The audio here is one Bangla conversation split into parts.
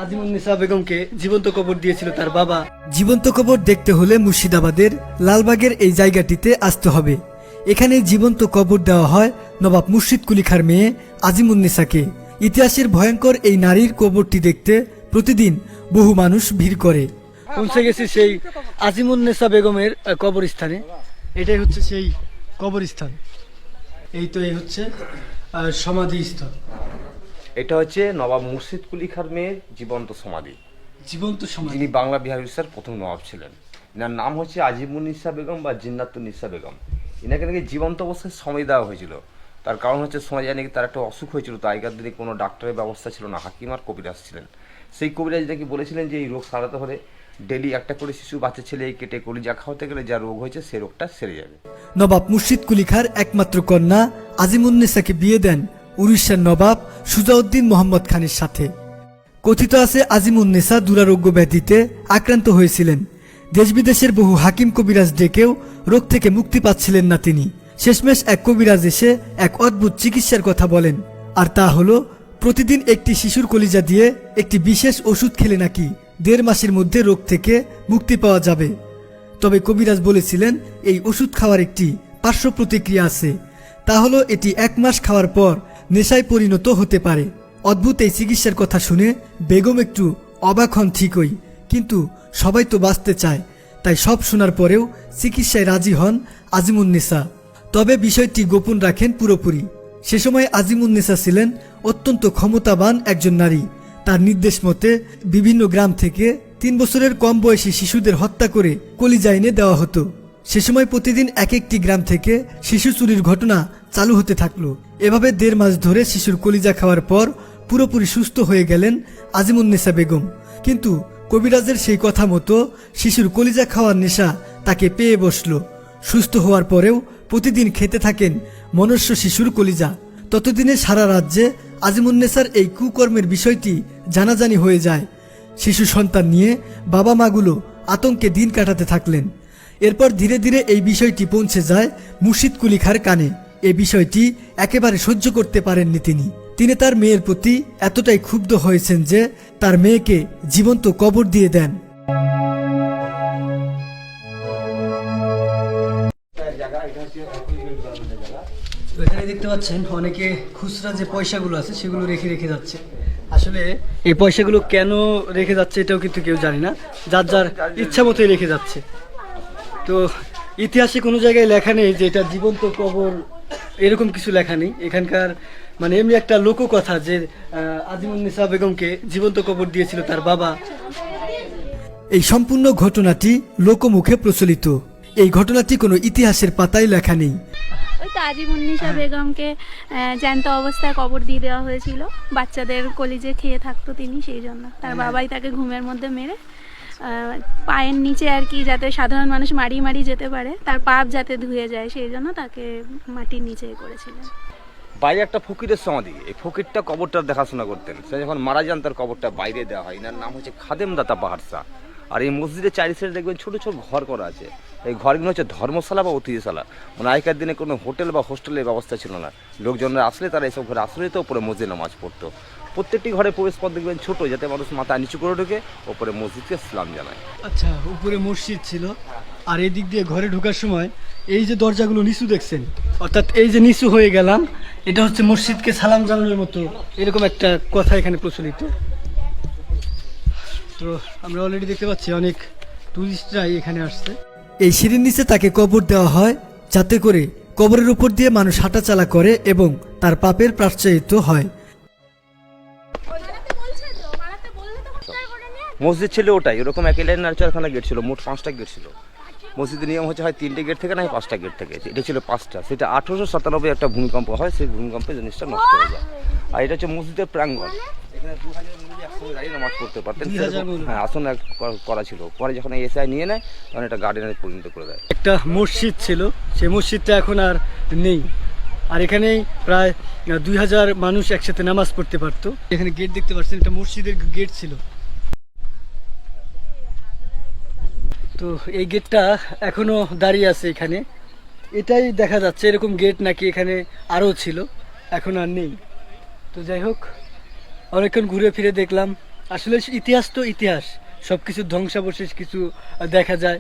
আজিমুন্নেসা বেগমকে জীবন্ত কবর দিয়েছিল তার বাবা। জীবন্ত কবর দেখতে হলে মুর্শিদাবাদের লালবাগের এই জায়গাটিতে আসতে হবে। এখানে জীবন্ত কবর দেওয়া হয় নবাব মুর্শিদ কুলি খাঁর মেয়ে আজিমুন্নেসাকে। ইতিহাসের ভয়ঙ্কর এই নারীর কবরটি দেখতে প্রতিদিন বহু মানুষ ভিড় করে। পৌঁছে গেছি সেই আজিমুন্নেসা বেগমের কবরস্থানে। এটাই হচ্ছে সেই কবরস্থান। এই হচ্ছে সমাধিস্থল। এটা হচ্ছে নবাব মুর্শিদ কুলি খাঁর মেয়ের জীবন্ত সমাধি। জীবন্ত সমাধি। যিনি বাংলা বিহার উড়িষ্যার প্রথম নবাব ছিলেন। এনার নাম হচ্ছে আজিমুন্নেসা বেগম বা জিন্নাতুন্নেসা বেগম। এনাকে নাকি জীবন্ত অবস্থায় সময় দেওয়া হয়েছিল। তার কারণ হচ্ছে সময় যায় নাকি তার একটা অসুখ হয়েছিল, তো আগেকার দিনে কোনো ডাক্তারের ব্যবস্থা ছিল না, হাকিম আর কবিরাজ ছিলেন। সেই কবিরাজ নাকি বলেছিলেন যে এই রোগ সারাতে হলে ডেলি একটা করে শিশু বাচ্চা ছেলে কেটে কলিজা খাওয়াতে গেলে যা রোগ হয়েছে সেই রোগটা সেরে যাবে। নবাব মুর্শিদ কুলি খাঁর একমাত্র কন্যা আজিমুন্নেসাকে বিয়ে দেন উড়িষ্যার নবাব সুজাউদ্দিন মোহাম্মদ খানের সাথে। কথিত আছে আজিমুন্নেসা দুরারোগ্য ব্যাধিতে আক্রান্ত হয়েছিলেন। দেশ বিদেশের বহু হাকিম কবিরাজ ডেকেও রোগ থেকে মুক্তি পাচ্ছিলেন না তিনি। শেষমেশ এক কবিরাজ এসে এক অদ্ভুত চিকিৎসার কথা বলেন, আর তা হলো প্রতিদিন একটি শিশুর কলিজা দিয়ে একটি বিশেষ ওষুধ খেলে নাকি 1.5 মাসের মধ্যে রোগ থেকে মুক্তি পাওয়া যাবে। তবে কবিরাজ বলেছিলেন এই ওষুধ খাওয়ার একটি পার্শ্ব প্রতিক্রিয়া আছে, তা হলো এটি 1 মাস খাওয়ার পর নেশায় পরিণত হতে পারে। অদ্ভুত এই চিকিৎসার কথা শুনে বেগম একটু অবাক হন ঠিকই, কিন্তু সবাই তো বাঁচতে চায়, তাই সব শোনার পরেও চিকিৎসায় রাজি হন আজিমুন্নেসা। তবে বিষয়টি গোপন রাখেন পুরোপুরি। সে সময় আজিমুন্নেসা ছিলেন অত্যন্ত ক্ষমতাবান একজন নারী। তার নির্দেশ মতে বিভিন্ন গ্রাম থেকে 3 বছরের কম বয়সী শিশুদের হত্যা করে কলিজা এনে দেওয়া হতো। সে সময় প্রতিদিন এক একটি গ্রাম থেকে শিশু চুরির ঘটনা চালু হতে থাকলো। এভাবে 1.5 মাস ধরে শিশুর কলিজা খাওয়ার পর পুরোপুরি সুস্থ হয়ে গেলেন আজিমুন্নেসা বেগম। কিন্তু কবিরাজের সেই কথা মতো শিশুর কলিজা খাওয়ার নেশা তাকে পেয়ে বসলো। সুস্থ হওয়ার পরেও প্রতিদিন খেতে থাকেন মনুষ্য শিশুর কলিজা। ততদিনে সারা রাজ্যে আজিমুন্নেসার এই কুকর্মের বিষয়টি জানাজানি হয়ে যায়। শিশু সন্তান নিয়ে বাবা মাগুলো আতঙ্কে দিন কাটাতে থাকলেন। এরপর ধীরে ধীরে এই বিষয়টি পৌঁছে যায় মুর্শিদ কুলি খাঁর কানে। এই বিষয়টি একেবারে সহ্য করতে পারেননি তিনি তার মেয়ের প্রতি এতটাই ক্ষুব্ধ হয়েছেন যে তার মেয়েকে জীবন্ত কবর দিয়ে দেন। এখানে দেখতে পাচ্ছেন অনেকে খুচরা যে পয়সাগুলো আছে সেগুলো রেখে রেখে যাচ্ছে। আসলে এই পয়সাগুলো কেন রেখে যাচ্ছে এটাও কিন্তু কেউ জানে না, যার যার ইচ্ছা মতোই রেখে যাচ্ছে। তো ইতিহাসে কোনো জায়গায় লেখা নেই যে এটা জীবন্ত কবর, এরকম কিছু লেখা নেই। এখানকার মানে এমনি একটা লোককথা যে আজিমুন্নেসা বেগমকে জীবন্ত কবর দিয়েছিল তার বাবা। এই সম্পূর্ণ ঘটনাটি লোকমুখে প্রচলিত। এই ঘটনাটি কোনো ইতিহাসের পাতায় লেখা নেই। ওই তো আজিমুন্নেসা বেগমকে জ্যান্ত অবস্থায় কবর দিয়ে দেওয়া হয়েছিল। বাচ্চাদের কলিজে খেয়ে থাকতো তিনি, সেই জন্য তার বাবাই তাকে ঘুমের মধ্যে মেরে পায়ের নিচে আর কি, যাতে সাধারণ মানুষ মারি মারি যেতে পারে, তার পাপ যাতে ধুয়ে যায়, সেই জন্য তাকে মাটির নিচে করেছিলেন। বাইরে একটা ফকিরের সমাধি, এই ফকিরটা কবরটা দেখাশোনা করতেন। সে যখন মারা যান তার কবরটা বাইরে দেওয়া হয়। এনার নাম হচ্ছে খাদেম দাতা পাহাড়সা। আর এই মসজিদের চারি সাইডে দেখবেন ছোট ছোট ঘর করা আছে। এই ঘরগুলো হচ্ছে ধর্মশালা বা অতিথিশালা। মানে আগেকার দিনে কোনো হোটেল বা হোস্টেলের ব্যবস্থা ছিল না। লোকজনরা আসলে তারা এইসব ঘরে আশ্রয় তো উপরে মসজিদে নামাজ পড়তো। প্রত্যেকটি ঘরে প্রবেশ পথ দেখবেন ছোট, যাতে মানুষ মাথা নিচু করে ঢুকে ওপরে মসজিদকে সালাম জানায়। আচ্ছা, উপরে মসজিদ ছিল, আর এই দিক দিয়ে ঘরে ঢোকার সময় এই যে দরজাগুলো নিচু দেখছেন, অর্থাৎ এই যে নিচু হয়ে গেলাম, এটা হচ্ছে মসজিদকে সালাম জানানোর মতো, এরকম একটা কথা এখানে প্রচলিত। তো আমরা অলরেডি দেখতে পাচ্ছি অনেক টুরিস্টরাই এখানে আসছে। এই সিঁড়ির নিচে তাকে কবর দেওয়া হয়, যাতে করে কবরের উপর দিয়ে মানুষ হাঁটাচলা করে এবং তার পাপের প্রায়শ্চিত্ত হয়। মসজিদ ছিল ওটাই, ওরকম একই লাইন আর 4খানা গেট ছিল, মোট 5টা গেট ছিল। মসজিদের নিয়ম হচ্ছে হয় 3টে গেট থেকে, না 5টা গেট থেকে। এটা ছিল 5টা। সেটা 1897 একটা ভূমিকম্প হয়, সেই ভূমিকম্পে জিনিসটা নষ্ট হয়ে যায়। আর এটা হচ্ছে মসজিদের প্রাঙ্গণ। এখানে 2000 মুসল্লি একসঙ্গে দাঁড়িয়ে নামাজ পড়তে পারতেন। হ্যাঁ, আসন করা ছিল। পরে যখন এসআই নিয়ে নেয় তখন এটা গার্ডেনে পরিণত করে দেয়। একটা মসজিদ ছিল, সেই মসজিদটা এখন আর নেই। আর এখানেই প্রায় 2000 মানুষ একসাথে নামাজ পড়তে পারতো। এখানে গেট দেখতে পাচ্ছেন, এটা মসজিদের গেট ছিল। তো এই গেটটা এখনো দাঁড়িয়ে আছে এখানে, এটাই দেখা যাচ্ছে। এরকম গেট নাকি এখানে আরও ছিল, এখন আর নেই। তো যাই হোক, অনেকক্ষণ ঘুরে ফিরে দেখলাম আসলে ইতিহাস তো ইতিহাস, সবকিছু ধ্বংসাবশেষ কিছু দেখা যায়,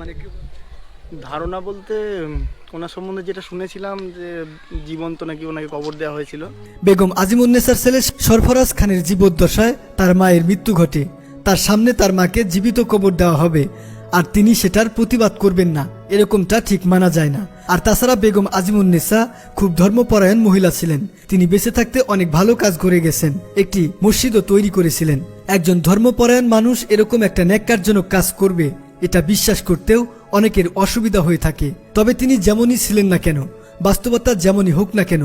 মানে ধারণা বলতে ওনার সম্বন্ধে যেটা শুনেছিলাম যে জীবন্ত নাকি ওনাকে কবর দেওয়া হয়েছিল। বেগম আজিমুন্নেসার ছেলে সরফরাজ খানের জীবদ্দশায় তার মায়ের মৃত্যু ঘটে। তার সামনে তার মাকে জীবিত কবর দেওয়া হবে, আর তিনি সেটার প্রতিবাদ করবেন না, এরকমটা ঠিক মানা যায় না। আর তাছাড়া বেগম আজিমুন্নেসা খুব ধর্মপরায়ণ মহিলা ছিলেন। তিনি বেঁচে থাকতে অনেক ভালো কাজ করে গেছেন, একটি মসজিদও তৈরি করেছিলেন। একজন ধর্মপরায়ণ মানুষ এরকম একটা ন্যাক্কারজনক কাজ করবে, এটা বিশ্বাস করতেও অনেকের অসুবিধা হয়ে থাকে। তবে তিনি যেমনই ছিলেন না কেন, বাস্তবতা যেমনই হোক না কেন,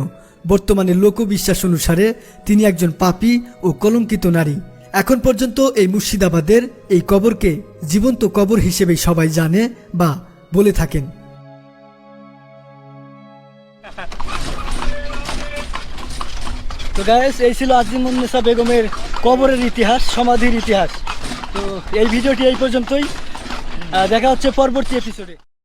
বর্তমানে লোকবিশ্বাস অনুসারে তিনি একজন পাপী ও কলঙ্কিত নারী। এখন পর্যন্ত এই মুর্শিদাবাদের এই কবরকে জীবন্ত কবর হিসেবে সবাই জানে বা বলে থাকেন। তো গাইস, এই ছিল আজিমুন্নেসা বেগমের কবরের ইতিহাস, সমাধির ইতিহাস। তো এই ভিডিওটি এই পর্যন্তই, দেখা হচ্ছে পরবর্তী এপিসোডে।